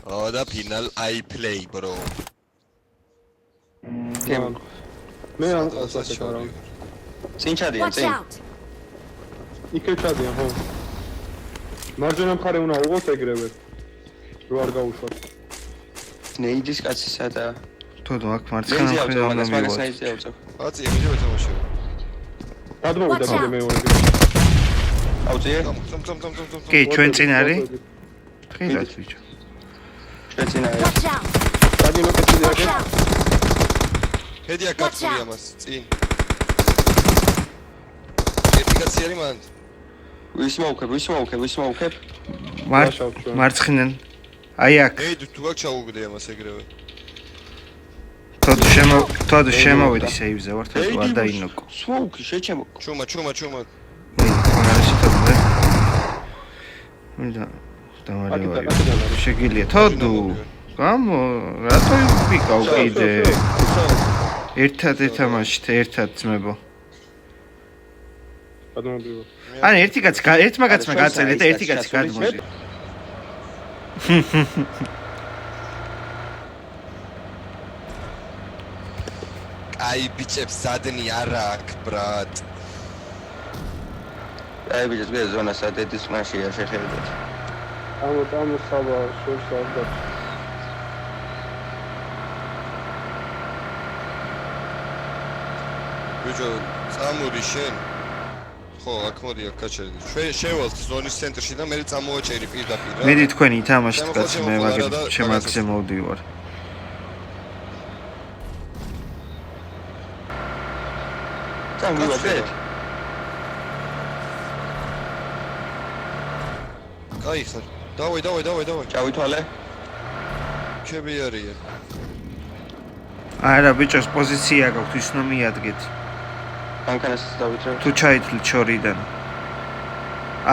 Oh, the final I play, bro. მე ამ ყავსას არა. წინ ჩადიან, წინ. იქე ჩადიან, ხო. მარჯვენა მხარე უნდა უღოს ეგრევე. რო არ გაუშვათ. ნეიდის კაცი სადა. თოდო აქ მარცხენა მხარე უნდა მივიღოთ. Აცი, ეგრევე თამაშია. გადმოვიდა კიდე მეორე. აუწიე? კი, ჩვენ წინ არის. ხილად ბიჭო. ჩვენ წინ არის. დაგინო კეთილი აქ. ჰედია კაცური ამას, წინ. ერთი კაცი არის მანდ. ვისმოუქებ. მარცხნიდან. აი აქ. ეი, თუ აქ ჩაუგდე ამას ეგრევე. თოდ შემოვიდი სეივზე ვარ, თოდ არ დაინოკო. სმოუკი შეჩემო. ჩუმა. არის თოდ. მინდა დამარივა. შეგილია თოდო. გამო, რატო ვიყავ კიდე? ერთად ეთამაშით, ერთად ძმებო. გადმოვიდა. ან ერთი კაცი, ერთმა კაცმა გაწელე და ერთი კაცი გადმოდი. აი ბიჭებს სადენი არა აქ, ბრატ. აი ბიჭებს მე ზონა სადეთის მაშია შეხედეთ. ამ საბა შევსავდა. ბიჭო, წამოდი შენ. ხო, აქ მოდი აქ გაჩერდი. ჩვენ შევალთ ზონის ცენტრში და მე წამოვაჭერი პირდაპირ რა. მედი თქვენი ითამაშეთ კაცი, მე მაგერ შემაგზე მოვდივარ. წამოვიდეთ. კაი ხარ. დავай. ჩავითვალე. ჩემი არია. არა ბიჭოს პოზიცია გაქვთ, ის უნდა მიადგეთ. მანქანას დავითრე. თუ ჩაითვლით შორიდან.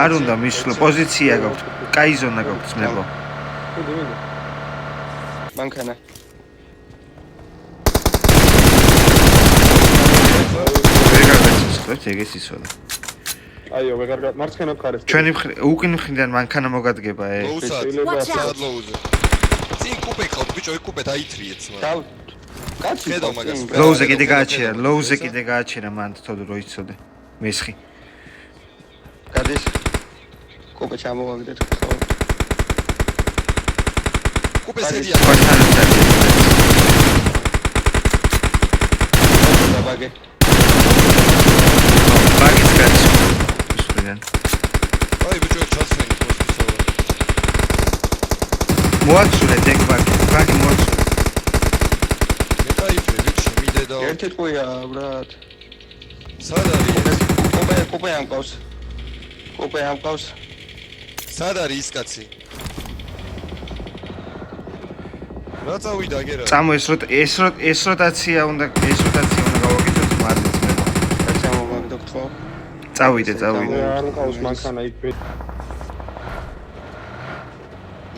არ უნდა მისვლო, პოზიცია გაქვთ. კაი ზონა გაქვთ ძმებო. მინდა. მანქანა. ვეგარ გაწესებთ ეგეს ისოლა. აიო, ვეღარ მარცხენა მხარეს. ჩვენი უკინ მხრიდან მანქანა მოგადგება ლოუსად, ლოუზე. წინ კუპე ყავთ, ბიჭო, ეგ კუპე დაითრიეთ სმა. კაცი ხედავ მაგას. ლოუზე კიდე გააჩერა მან თოდო რო იცოდე. მესხი. გადის. კუპე ჩამოვაგდეთ ხო. კუპე სედია. დაბაგე. მაგის კაცი. ისვრიდან. აი ბიჭო, ჩასვენი პოზიციაა. მოაცურე ეგ ბაგი მოაცურე. ერთი ტყუია, ბრატ. სად არის? კუპე ამყავს. სად არის ის კაცი? რა წავიდა გერა? წამო ეს როტაცია უნდა გავაკეთოთ მარცხნიდან. ჩამოვაგდოთ ხო? წავიდე. არ მყავს მანქანა იქ.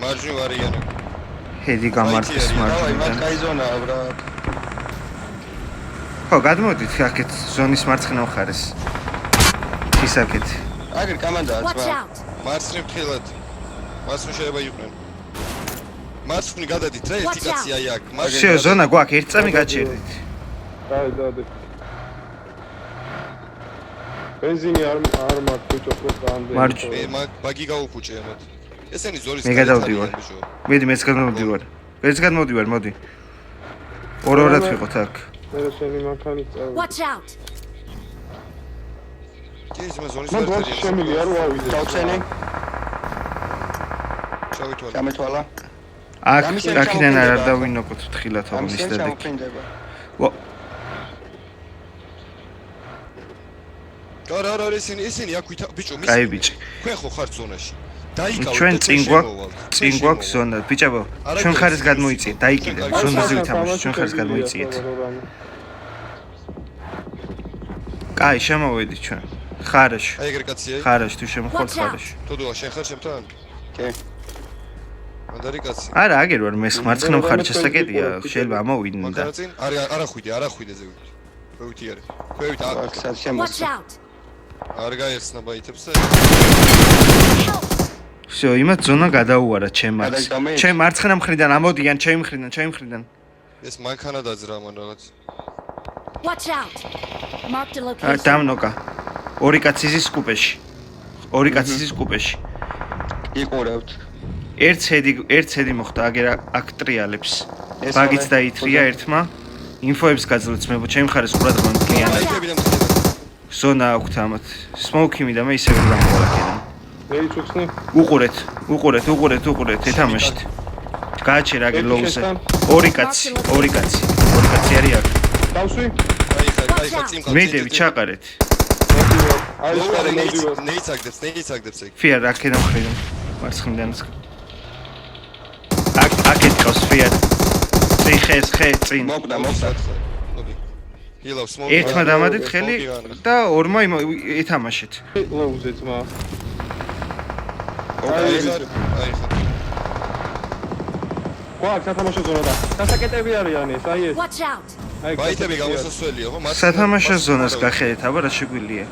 მარჯვნივ არიანო. ჰედი გამარტის დავай, მარჯვნიდან. მათ კაი ზონაა, ბრატ. ხო, გადმოდით აქეთ ზონის მარცხენა მხარეს. ისაკეთ. აგერ კამანდაა ძმა. მარცხნივ ხილად. მარცხნივ შეიძლება იყვნენ. მარცხნივ გადადით რა, ერთი კაცი აი აქ. შეო ზონა გვაქვს, ერთ წამი გაჩერდით. დაი. ბენზინი არ მაქვს ბიჭო, პროტა ამდენი. მე ბაგი გაუფუჭე ამათ. ესენი ზორის მე გადავდივარ. მედი მეც გადმოვდივარ. მეც გადმოვდივარ, მოდი. ორ-ორად ვიყოთ აქ. მე შენი მანქანით წავიდე. Watch out. კი, ეს ზონის მან გვაქვს შემილია რომ ავიდე. ჩავცენი. ჩავითვალე. ჩამეთვალა. აქედან არ დავინოკოთ თხილად აღნიშნეთ. ჩამოფრინდება. არა, ისინი აქ ვითა, ბიჭო, მის. კაი ბიჭი. თქვენ ხო ხართ ზონაში. დაიკავეთ. ჩვენ წინ გვაქვს ზონა. ბიჭებო, ჩვენ ხარეს გადმოიწიეთ, დაიკიდეთ. ზონაზე ვითამაშოთ, ჩვენ ხარეს გადმოიწიეთ. კაი, შემოვედით ჩვენ. ხარაში. აი ეგრე კაცია. ხარაში თუ შემოხვალ ხარაში. თოდოა შენ ხარ ჩემთან? კი. მანდარი კაცი. არა, აგერ ვარ მე მარცხენა მხარე ჩასაკეტია, შეიძლება ამოვიდნენ და. მაგარა წინ? არა ხვიდე ზევით. ხვევითი არის. ხვევით აქ. აქ Watch out. არ გაიხსნა ბაითებს და всё, იმათ ზონა გადაუარა ჩემ მარცხს. გადაიგამეთ? ჩემ მარცხენა მხრიდან ამოდიან, ჩემი მხრიდან. ეს მანქანა დაძრა მან რაღაც. Watch out. Marked a location. დამნოკა. ორი კაცი ზის კუპეში. იყურებთ. ერთ ცედი მოხდა აგერ აქ ტრიალებს. ეს ბაგიც ორი. დაითრია ერთმა. ინფოებს გაძლევთ მე ჩემ ხარეს ყურადღება მკლიანად. აიქებიდან მხრიდან. ზონა აქვთ ამათ. სმოუკი მიდა მე ისევ დამოვალ აქედან. მეი ჩუხსნი. უყურეთ, ეთამაშით. გააჩერა აგერ ლოუზე. ორი კაცი არის აქ. დავსვი. აიხა წიმყა. მედევი ჩაყარეთ. აი ეს კარი მოდივა. ნეიცაგდებს ეგ. ფიარ აქედან მხრიდან. მარცხნიდანაც. აქეთ ყავს ფიარ. წინ. მოკვდა. მოდი. ჰილავს მოვიდა. ერთმა დამადეთ ხელი და ორმა ეთამაშეთ. ლოუზე ძმა. აიხა. ყვა სათამაშო ზონა და. დასაკეტები არიან ეს, აი ეს. Watch out. აი ბაიტები გამოსასვლელია, ხო? სათამაშო ზონას გახედეთ, აბა რა შეგვიძლია.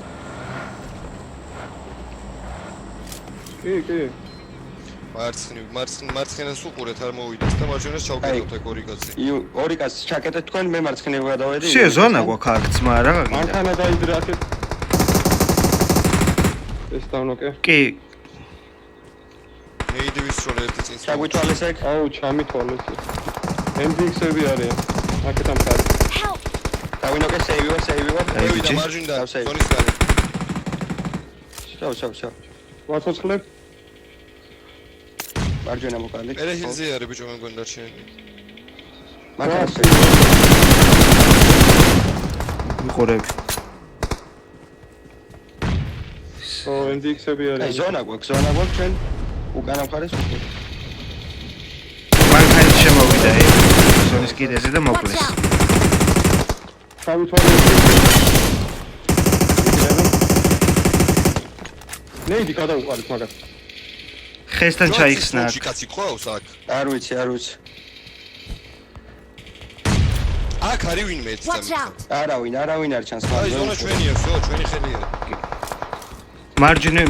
კი. მარცხენას უყურეთ არ მოვიდეს და მარჯვენას ჩავკეტოთ ეგ ორი კაცი. ორი კაცი ჩაკეტეთ თქვენ, მე მარცხნივ გადავედი. всё, ზონა გვაქვს აქ ძმა რა გაგინდა. მანქანა დაიდრა აქეთ. ეს დავნოკე. კი, ნეიდივის შორ ერთი წინ. ჩაგვითვალეს ეგ. აუ, ჩამითვალეს. MDX-ები არიან. აქეთ ამ ხარ. Help. დავინოკე სეივიო. აი, მოვიდა ბიჭი. მარჯვნიდან დავსეი. ზონის გარე. შავ. ვაცოცხლებ. მარჯვენა მოკალი. პერეჰილზე არის ბიჭო მე მგონი დარჩენილი. მანქანას მიყურები. ო, MDX-ები აი არიან. ზონა გვაქვს ჩვენ უკანა მხარეს ვიყურებთ. მანქანა შემოვიდა ეგ. ზონის კიდეზე და Watch მოკლეს. out. ჩამითვალეს. ნეიდი გადაუყარეთ მაგას. ხესთან ჩაიხსნა აქ. კაცი ყავს აქ. არ ვიცი. აქ არის ვინმე ერთ Watch out. არავინ არ ჩანს. აი ზონა ჩვენია, всё, ჩვენი ხელია. მარჯვნე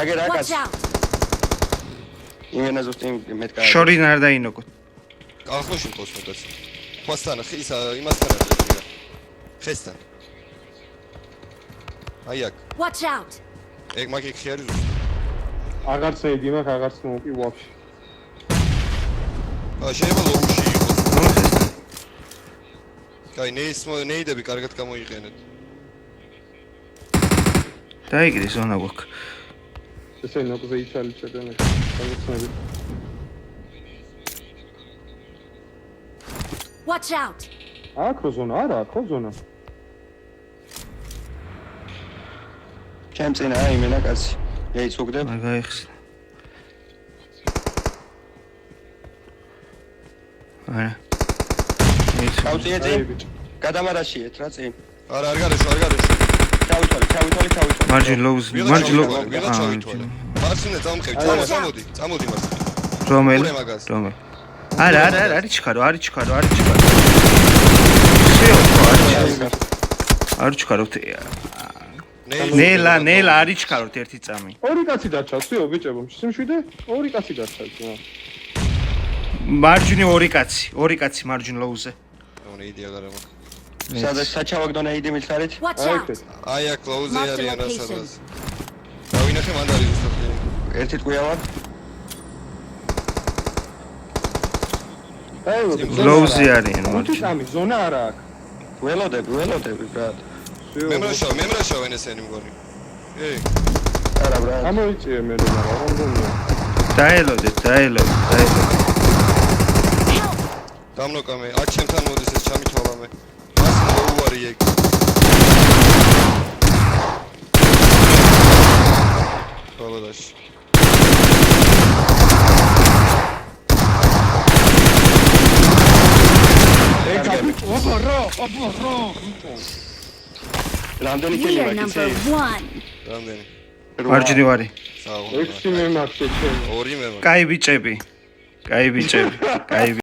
აგერ Watch აკაც. out. იმენა ზუსტი მეტკა. შორიდან არ დაინოკოთ. ახლა შეხოს მოდაც. ხოსთან ისა იმასთან არის. ხესთან. აი აქ. Watch out. ეგ მაგ იქ არის. აღარც ნეიდი მაქვს, აღარც მოვყი ვაფშე. შეიძლება ლოუში იყოს. კაი, ნეიდები კარგად გამოიყენეთ. დაიგრი ზონა გვაქვს. ესე ნოკზე იცალიჭებენ ეს. გამოცნები. Watch out. აქ რო ზონა არა, აქ რო ზონა. ჩემ წინა იმენა კაცი. ეი წუგდებ. მაგაიხსნა. არა. გავწიე წინ. გადამარაშიეთ რა წინ. არა, არ გარეშო. ჩავითვალე. მარჯინ ლოუზ. ვიღაც ჩავითვალე. მარცხნე წამყევი, წამოდი მარცხნე. რომელი? არა, არის ჩქარო. არ ჩქაროთ. ნელა არის ჩქაროთ ერთი წამი. ორი კაცი დარჩა, ვსიო ბიჭებო, სიმშვიდე? ორი კაცი დარჩა, ძმა. მარჯვნი ორი კაცი მარჯინ ლოუზე. ნეიდი აღარ მაქვს. სადაც საჩავაგდო ნეიდი მიხარით. Watch აი out. ეს. აი აქ ლოუზე Marked არიან location. სადაც. დავინახე მანდ არის ზუსტად. ერთი ტყვია ვარ. აი ლოუზე არიან მოდი მარჯინ. სამი ზონა არა აქ. ველოდები ბრატ. მემრაშავენ ესენი მგონი. ეი, არა ბრატ. ამოიწიე მე რა გონია. დაელოდეთ. დამნოკა მე, აქ ჩემთან მოდის ეს ჩამითვალა მე. მასე უარი ეგ. ბოლოდაში. რამდენი We კილი are მაქვს? number 1. რამდენი? მარჯვნი ვარი. საუბრობ. 6 მე მაქვს ჩემ. ორი მე მაქვს. კაი ბიჭები.